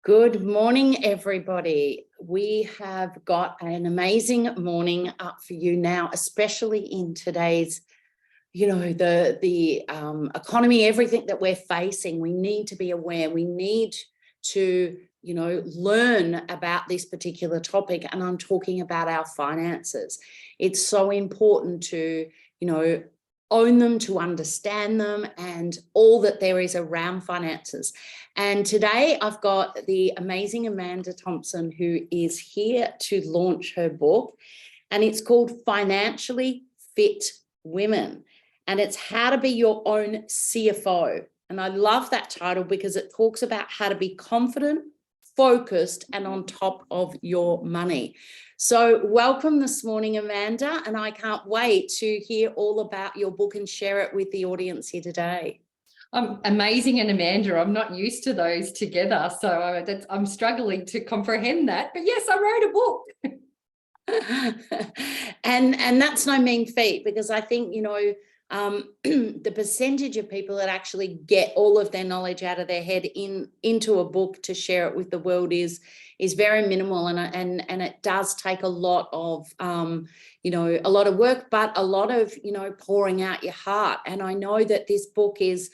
Good morning, everybody. We have got an amazing morning up for you now, especially in today's, the economy, everything that we're facing. We need to be aware. We need to, learn about this particular topic. And I'm talking about our finances. It's so important to, own them, to understand them, and all that there is around finances. And today I've got the amazing Amanda Thompson, who is here to launch her book, and it's called Financially Fit Women, and it's how to be your own CFO. And I love that title because it talks about how to be confident, focused, and on top of your money. So welcome this morning, Amanda, and I can't wait to hear all about your book and share it with the audience here today. Amazing and Amanda, I'm not used to those together, so I'm struggling to comprehend that. But yes, I wrote a book. and that's no mean feat, because I think, the percentage of people that actually get all of their knowledge out of their head into a book to share it with the world is very minimal, and it does take a lot of a lot of work, but a lot of pouring out your heart. And I know that this book is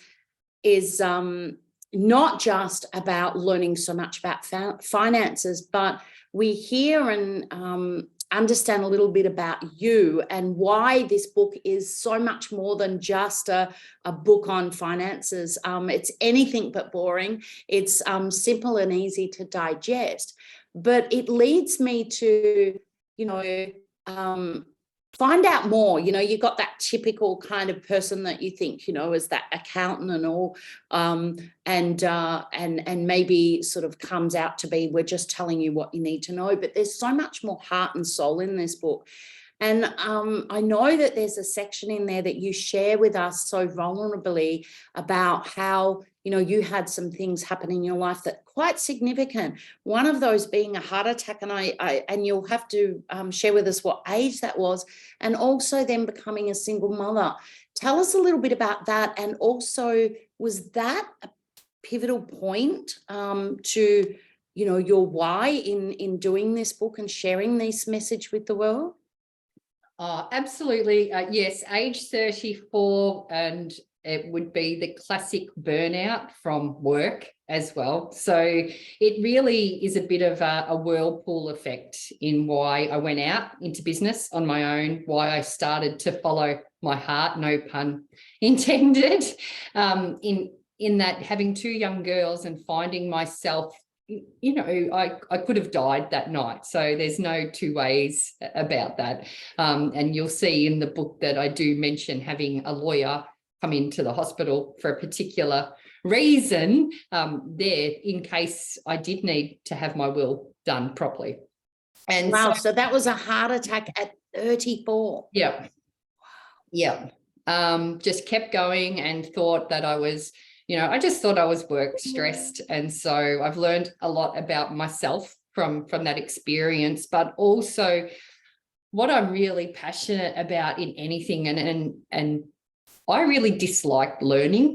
not just about learning so much about finances, but we hear and understand a little bit about you and why this book is so much more than just a book on finances. It's anything but boring. It's simple and easy to digest, but it leads me to, find out more. You've got that typical kind of person that you think, is that accountant and all, and maybe sort of comes out to be, we're just telling you what you need to know. But there's so much more heart and soul in this book. And I know that there's a section in there that you share with us so vulnerably about how, you had some things happen in your life that quite significant. One of those being a heart attack, and you'll have to share with us what age that was, and also then becoming a single mother. Tell us a little bit about that, and also, was that a pivotal point to your why in doing this book and sharing this message with the world? Oh, absolutely. Yes, age 34, and it would be the classic burnout from work as well. So it really is a bit of a whirlpool effect in why I went out into business on my own, why I started to follow my heart, no pun intended, in that having two young girls and finding myself, I could have died that night. So there's no two ways about that. And you'll see in the book that I do mention having a lawyer come into the hospital for a particular reason there, in case I did need to have my will done properly. And wow, so that was a heart attack at 34. Yeah. Yeah. Just kept going and thought that I was, I just thought I was work stressed. And so I've learned a lot about myself from that experience, but also what I'm really passionate about in anything. And I really dislike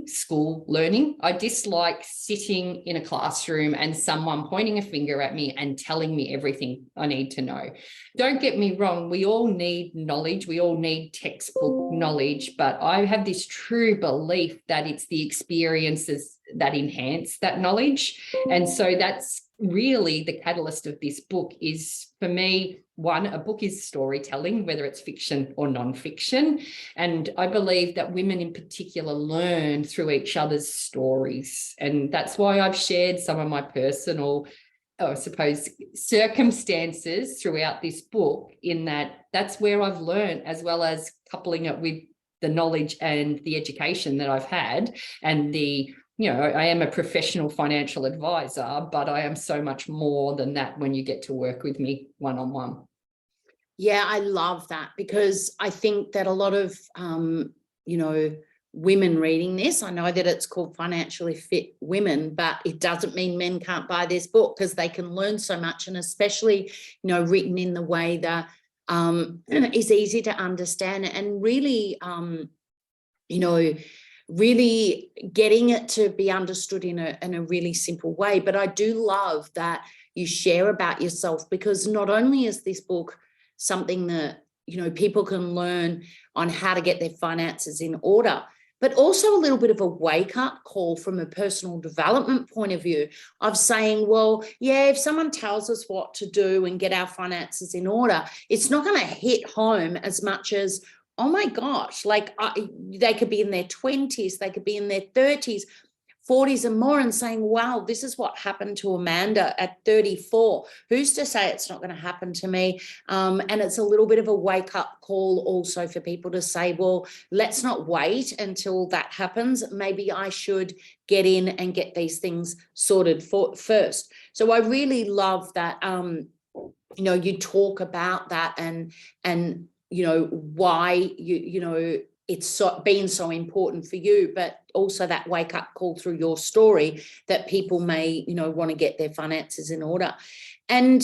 school learning. I dislike sitting in a classroom and someone pointing a finger at me and telling me everything I need to know. Don't get me wrong, we all need knowledge. We all need textbook knowledge, but I have this true belief that it's the experiences that enhance that knowledge. And so that's really the catalyst of this book is, for me, one, a book is storytelling, whether it's fiction or non-fiction. And I believe that women in particular learn through each other's stories. And that's why I've shared some of my personal, I suppose, circumstances throughout this book, in that's where I've learned, as well as coupling it with the knowledge and the education that I've had, and I am a professional financial advisor, but I am so much more than that when you get to work with me one-on-one. Yeah, I love that, because I think that a lot of, women reading this, I know that it's called Financially Fit Women, but it doesn't mean men can't buy this book, because they can learn so much, and especially, written in the way that is easy to understand and really, really getting it to be understood in a really simple way. But I do love that you share about yourself, because not only is this book something that, you know, people can learn on how to get their finances in order, but also a little bit of a wake-up call from a personal development point of view of saying, well, yeah, if someone tells us what to do and get our finances in order, it's not going to hit home as much as, oh my gosh, like they could be in their 20s, they could be in their 30s, 40s and more, and saying, wow, this is what happened to Amanda at 34. Who's to say it's not going to happen to me? And it's a little bit of a wake-up call also for people to say, well, let's not wait until that happens. Maybe I should get in and get these things sorted first. So I really love that, you know, you talk about that and you know, why you know, it's been so important for you, but also that wake up call through your story that people may, you know, want to get their finances in order. And,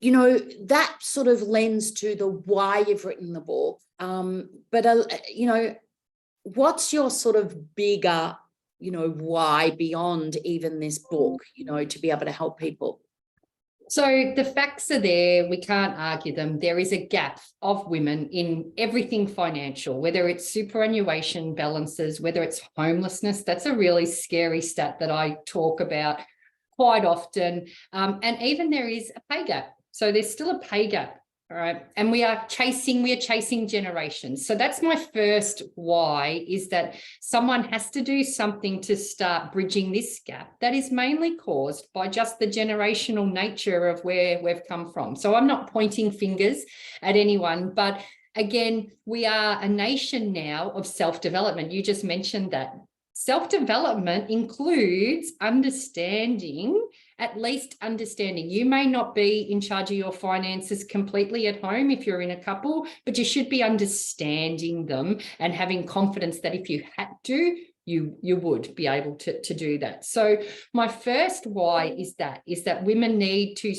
you know, that sort of lends to the why you've written the book. But, you know, what's your sort of bigger, you know, why beyond even this book, you know, to be able to help people? So the facts are there. We can't argue them. There is a gap of women in everything financial, whether it's superannuation balances, whether it's homelessness. That's a really scary stat that I talk about quite often. And even there is a pay gap. So there's still a pay gap. All right. And we are chasing generations. So that's my first why, is that someone has to do something to start bridging this gap that is mainly caused by just the generational nature of where we've come from. So I'm not pointing fingers at anyone, but again, we are a nation now of self-development. You just mentioned that. Self-development includes understanding, at least understanding. You may not be in charge of your finances completely at home if you're in a couple, but you should be understanding them and having confidence that if you had to, you would be able to do that. So my first why is that women need to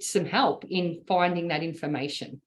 some help in finding that information.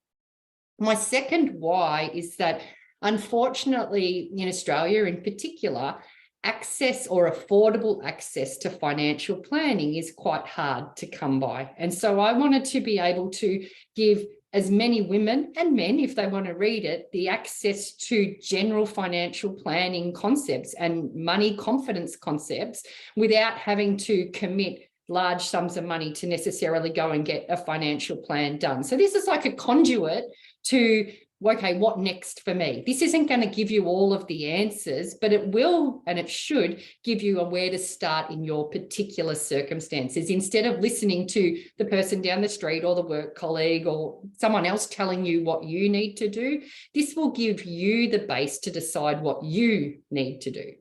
My second why is that, unfortunately, in Australia in particular, access or affordable access to financial planning is quite hard to come by. And so I wanted to be able to give as many women and men, if they want to read it, the access to general financial planning concepts and money confidence concepts without having to commit large sums of money to necessarily go and get a financial plan done. So this is like a conduit to, okay, what next for me? This isn't going to give you all of the answers, but it will, and it should give you where to start in your particular circumstances, instead of listening to the person down the street or the work colleague or someone else telling you what you need to do. This will give you the base to decide what you need to do.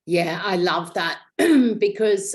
Yeah, I love that because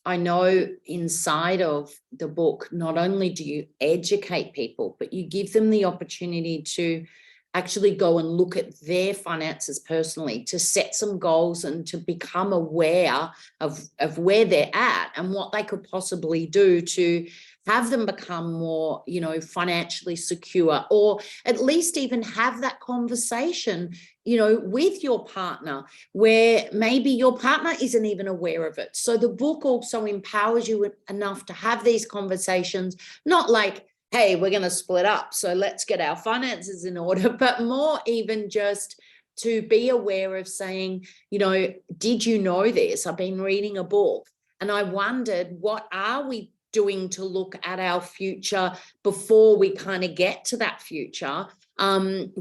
I know inside of the book, not only do you educate people, but you give them the opportunity to actually go and look at their finances personally, to set some goals and to become aware of where they're at and what they could possibly do to have them become more, you know, financially secure, or at least even have that conversation, you know, with your partner, where maybe your partner isn't even aware of it. So the book also empowers you enough to have these conversations, not like, hey, we're going to split up, so let's get our finances in order, but more even just to be aware of saying, you know, did you know this? I've been reading a book and I wondered, what are we doing to look at our future before we kind of get to that future,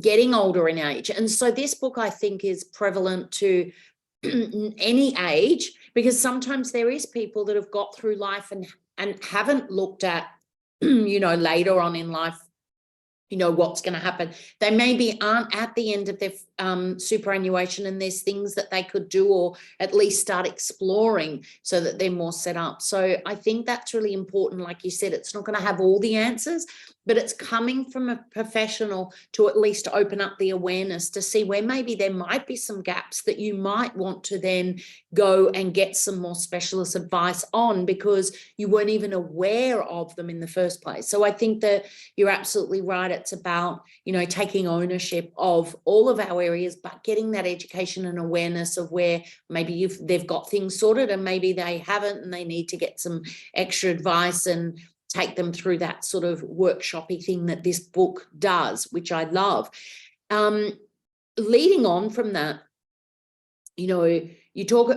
getting older in age. And so this book, I think, is prevalent to any age, because sometimes there is people that have got through life and haven't looked at, you know, later on in life, you know, what's going to happen. They maybe aren't at the end of their superannuation, and there's things that they could do or at least start exploring so that they're more set up. So I think that's really important. Like you said, it's not going to have all the answers, but it's coming from a professional to at least open up the awareness to see where maybe there might be some gaps that you might want to then go and get some more specialist advice on, because you weren't even aware of them in the first place. So I think that you're absolutely right. it's about, you know, taking ownership of all of our areas, but getting that education and awareness of where maybe they've got things sorted and maybe they haven't, and they need to get some extra advice and take them through that sort of workshopy thing that this book does, which I love. Leading on from that, you know,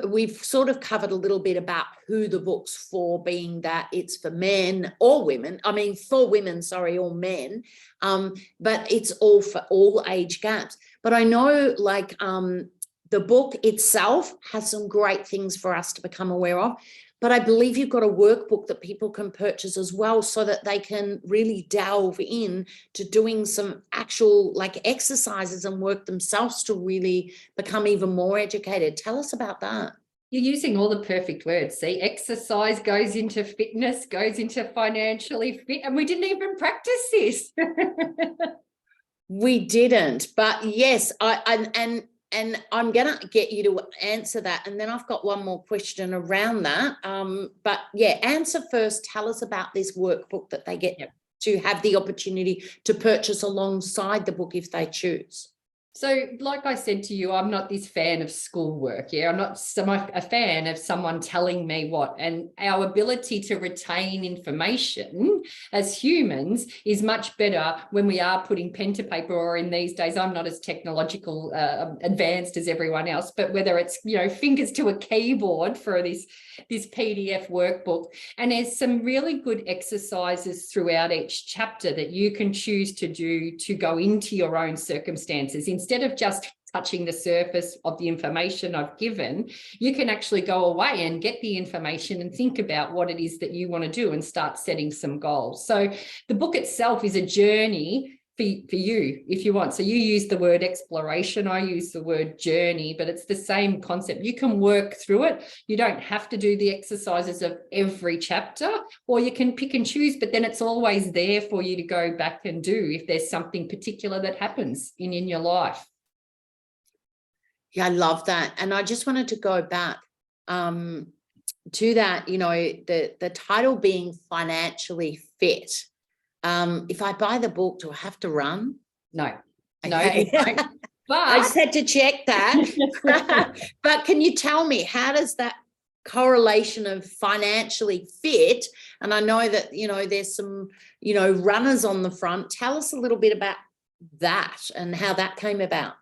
we've sort of covered a little bit about who the book's for, being that it's for men or women. I mean, for women, sorry, or men, but it's all for all age gaps. But I know, like, the book itself has some great things for us to become aware of. But I believe you've got a workbook that people can purchase as well, so that they can really delve in to doing some actual, like, exercises and work themselves to really become even more educated. Tell us about that. You're using all the perfect words. See, exercise goes into fitness, goes into financially fit, and we didn't even practice this. We didn't, but yes, and I'm going to get you to answer that. And then I've got one more question around that. But yeah, answer first. Tell us about this workbook that they get to have the opportunity to purchase alongside the book if they choose. So, like I said to you, I'm not this fan of schoolwork. Yeah, I'm not a fan of someone telling me what. And our ability to retain information as humans is much better when we are putting pen to paper, or in these days, I'm not as technological advanced as everyone else, but whether it's, you know, fingers to a keyboard for this PDF workbook. And there's some really good exercises throughout each chapter that you can choose to do to go into your own circumstances. Instead of just touching the surface of the information I've given, you can actually go away and get the information and think about what it is that you want to do and start setting some goals. So the book itself is a journey for you, if you want. So you use the word exploration, I use the word journey, but it's the same concept. You can work through it. You don't have to do the exercises of every chapter, or you can pick and choose, but then it's always there for you to go back and do if there's something particular that happens in your life. Yeah, I love that. And I just wanted to go back to that, you know, the title being financially fit. If I buy the book, do I have to run? No, Okay. no, you don't. But I just had to check that. But can you tell me, how does that correlation of financially fit? And I know that, you know, there's some, you know, runners on the front. Tell us a little bit about that and how that came about.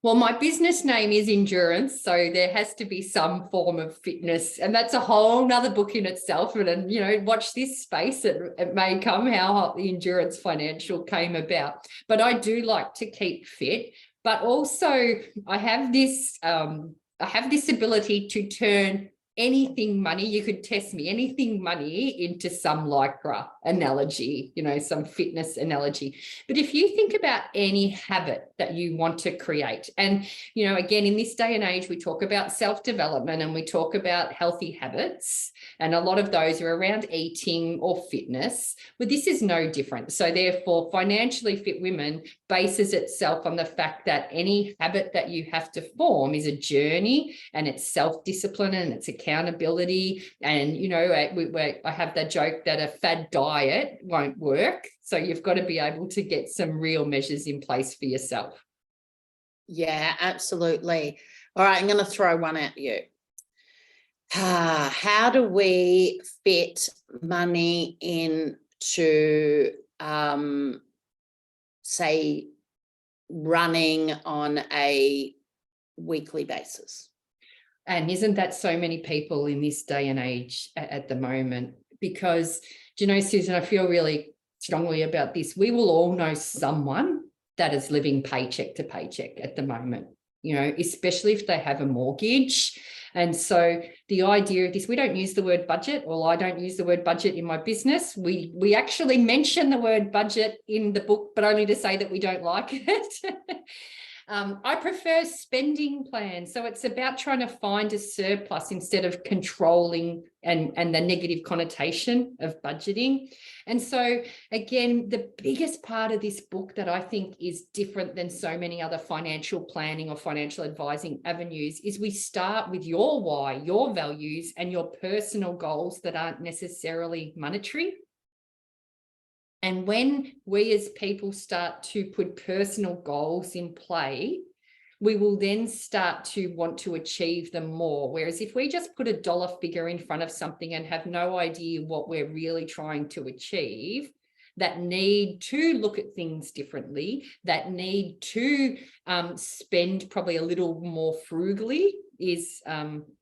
Well, my business name is Endurance, so there has to be some form of fitness, and that's a whole nother book in itself. And you know, watch this space, it may come how the Endurance Financial came about. But I do like to keep fit, but also I have this ability to turn anything money. You could test me, anything money into some lycra analogy, you know, some fitness analogy. But if you think about any habit that you want to create, and, you know, again, in this day and age, we talk about self-development and we talk about healthy habits, and a lot of those are around eating or fitness, but this is no different. So therefore, Financially Fit Women bases itself on the fact that any habit that you have to form is a journey, and it's self-discipline and it's accountability. And, you know, I have that joke that a fad diet won't work. So you've got to be able to get some real measures in place for yourself. Yeah, absolutely. All right, I'm going to throw one at you. How do we fit money into, say, running on a weekly basis? And isn't that so many people in this day and age at the moment? Because, do you know, Susan, I feel really strongly about this. We will all know someone that is living paycheck to paycheck at the moment, you know, especially if they have a mortgage. And so the idea of this, we don't use the word budget, or I don't use the word budget in my business. We actually mention the word budget in the book, but only to say that we don't like it. I prefer spending plans. So it's about trying to find a surplus instead of controlling and the negative connotation of budgeting. And so, again, the biggest part of this book that I think is different than so many other financial planning or financial advising avenues is we start with your why, your values, and your personal goals that aren't necessarily monetary. And when we as people start to put personal goals in play, we will then start to want to achieve them more. Whereas if we just put a dollar figure in front of something and have no idea what we're really trying to achieve, that need to look at things differently, that need to spend probably a little more frugally is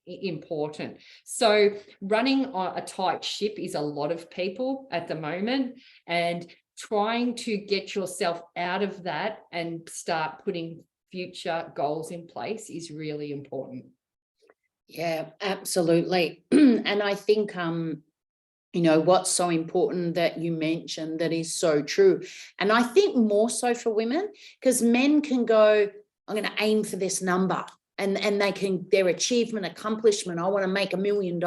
important. So running a tight ship is a lot of people at the moment, and trying to get yourself out of that and start putting future goals in place is really important. Yeah, absolutely. And I think what's so important that you mentioned that is so true. And I think more so for women, because men can go, I'm going to aim for this number, and they can, their achievement, accomplishment, I want to make $1 million.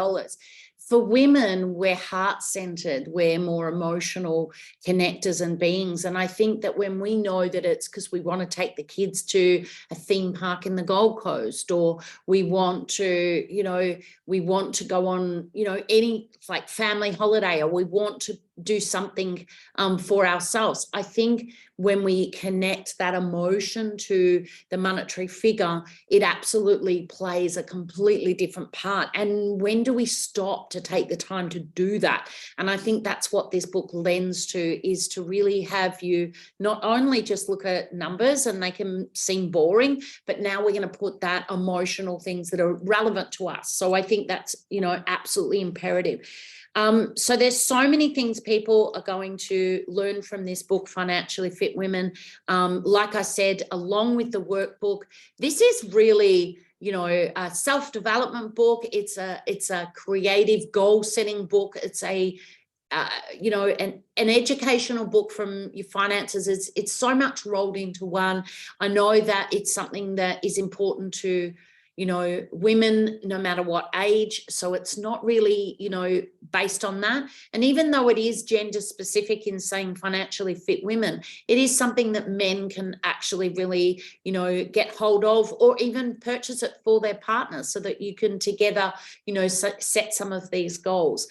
For women, we're heart-centered, we're more emotional connectors and beings. And I think that when we know that it's because we want to take the kids to a theme park in the Gold Coast, or we want to, go on, any like family holiday, or we want to do something for ourselves. I think when we connect that emotion to the monetary figure, it absolutely plays a completely different part. And when do we stop to take the time to do that? And I think that's what this book lends to, is to really have you not only just look at numbers and they can seem boring, but now we're going to put that emotional things that are relevant to us. So I think that's, absolutely imperative. So there's so many things people are going to learn from this book, Financially Fit Women. Like I said, along with the workbook, this is really, a self-development book. It's a creative goal-setting book. It's an educational book from your finances. It's so much rolled into one. I know that it's something that is important to women, no matter what age. So it's not really, based on that. And even though it is gender specific in saying financially fit women, it is something that men can actually really, get hold of, or even purchase it for their partners, so that you can together, set some of these goals.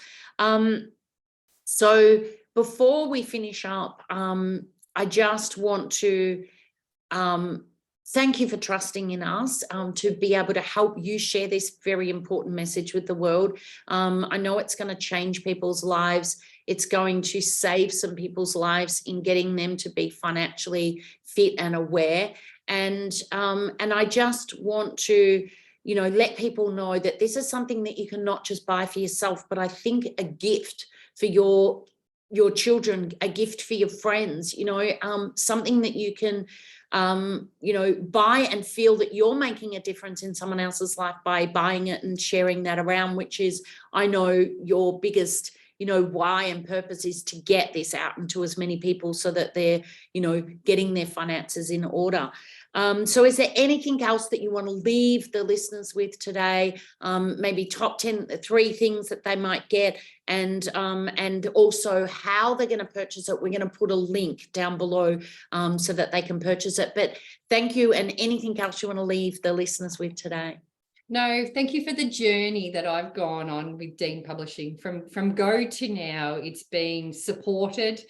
So before we finish up, I just want to, thank you for trusting in us to be able to help you share this very important message with the world. I know it's going to change people's lives. It's going to save some people's lives in getting them to be financially fit and aware. And I just want to, let people know that this is something that you can not just buy for yourself, but I think a gift for your children, a gift for your friends, something that you can buy and feel that you're making a difference in someone else's life by buying it and sharing that around, which is, I know, your biggest, why and purpose is to get this out into as many people so that they're, getting their finances in order. So is there anything else that you want to leave the listeners with today? Maybe top 10, 3 things that they might get, and also how they're going to purchase it. We're going to put a link down below so that they can purchase it. But thank you. And anything else you want to leave the listeners with today? No, thank you for the journey that I've gone on with Dean Publishing. From go to now, it's been supported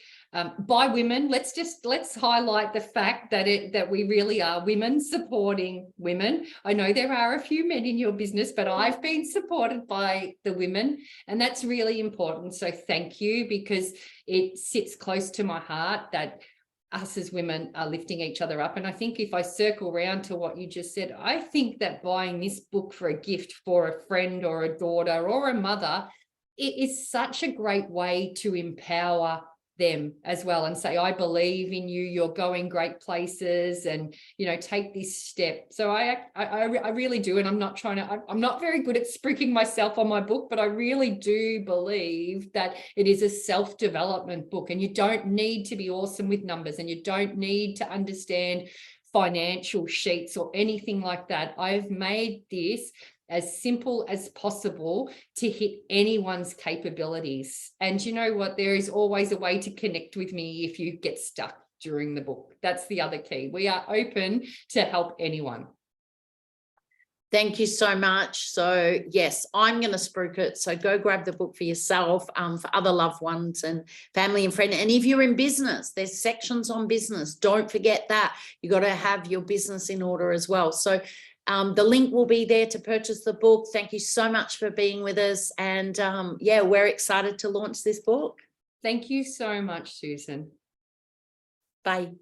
by women. Let's highlight the fact that we really are women supporting women. I know there are a few men in your business, but I've been supported by the women, and that's really important. So thank you, because it sits close to my heart that us as women are lifting each other up. And I think if I circle around to what you just said, I think that buying this book for a gift for a friend or a daughter or a mother, it is such a great way to empower them as well, and say, I believe in you, you're going great places, and take this step. So I really do, and I'm not very good at spruiking myself on my book, but I really do believe that it is a self-development book, and you don't need to be awesome with numbers, and you don't need to understand financial sheets or anything like that. I've made this as simple as possible to hit anyone's capabilities. And you know what? There is always a way to connect with me if you get stuck during the book. That's the other key. We are open to help anyone. Thank you so much. So yes, I'm going to spruik it. So go grab the book for yourself, for other loved ones and family and friend. And if you're in business, there's sections on business. Don't forget that. You got to have your business in order as well. So the link will be there to purchase the book. Thank you so much for being with us. And yeah, we're excited to launch this book. Thank you so much, Susan. Bye.